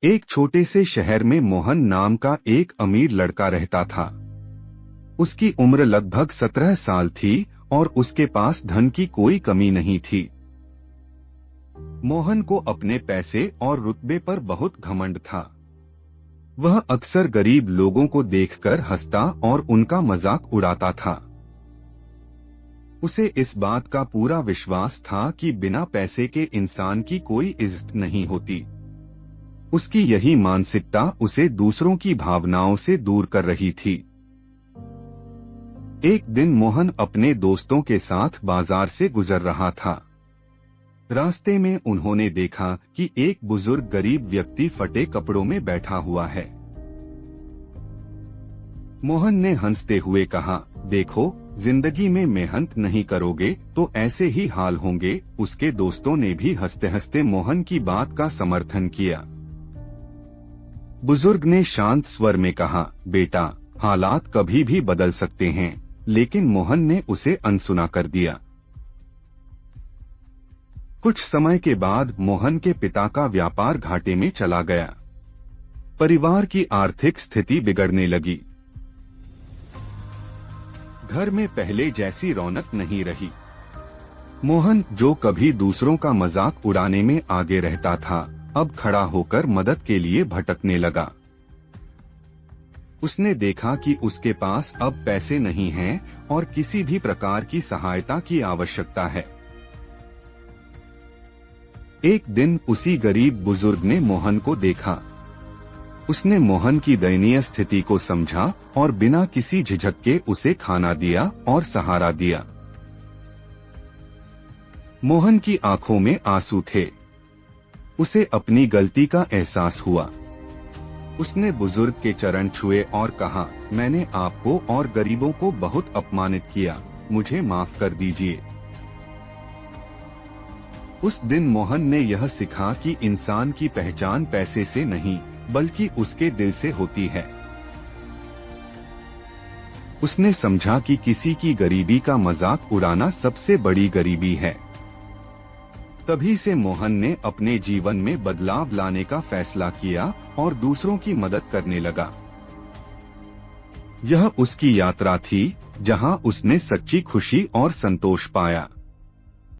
एक छोटे से शहर में मोहन नाम का एक अमीर लड़का रहता था। उसकी उम्र लगभग 17 साल थी और उसके पास धन की कोई कमी नहीं थी। मोहन को अपने पैसे और रुतबे पर बहुत घमंड था। वह अक्सर गरीब लोगों को देखकर हंसता और उनका मजाक उड़ाता था। उसे इस बात का पूरा विश्वास था कि बिना पैसे के इंसान की कोई इज्जत नहीं होती। उसकी यही मानसिकता उसे दूसरों की भावनाओं से दूर कर रही थी। एक दिन मोहन अपने दोस्तों के साथ बाजार से गुजर रहा था। रास्ते में उन्होंने देखा कि एक बुजुर्ग गरीब व्यक्ति फटे कपड़ों में बैठा हुआ है। मोहन ने हंसते हुए कहा, देखो, जिंदगी में मेहनत नहीं करोगे तो ऐसे ही हाल होंगे। उसके दोस्तों ने भी हंसते हंसते मोहन की बात का समर्थन किया। बुजुर्ग ने शांत स्वर में कहा, बेटा, हालात कभी भी बदल सकते हैं। लेकिन मोहन ने उसे अनसुना कर दिया। कुछ समय के बाद मोहन के पिता का व्यापार घाटे में चला गया। परिवार की आर्थिक स्थिति बिगड़ने लगी। घर में पहले जैसी रौनक नहीं रही। मोहन, जो कभी दूसरों का मजाक उड़ाने में आगे रहता था, अब खड़ा होकर मदद के लिए भटकने लगा। उसने देखा कि उसके पास अब पैसे नहीं हैं और किसी भी प्रकार की सहायता की आवश्यकता है। एक दिन उसी गरीब बुजुर्ग ने मोहन को देखा। उसने मोहन की दयनीय स्थिति को समझा और बिना किसी झिझक के उसे खाना दिया और सहारा दिया। मोहन की आंखों में आंसू थे। उसे अपनी गलती का एहसास हुआ। उसने बुजुर्ग के चरण छुए और कहा, मैंने आपको और गरीबों को बहुत अपमानित किया, मुझे माफ कर दीजिए। उस दिन मोहन ने यह सीखा कि इंसान की पहचान पैसे से नहीं बल्कि उसके दिल से होती है। उसने समझा कि किसी की गरीबी का मजाक उड़ाना सबसे बड़ी गरीबी है। तभी से मोहन ने अपने जीवन में बदलाव लाने का फैसला किया और दूसरों की मदद करने लगा। यह उसकी यात्रा थी, जहां उसने सच्ची खुशी और संतोष पाया।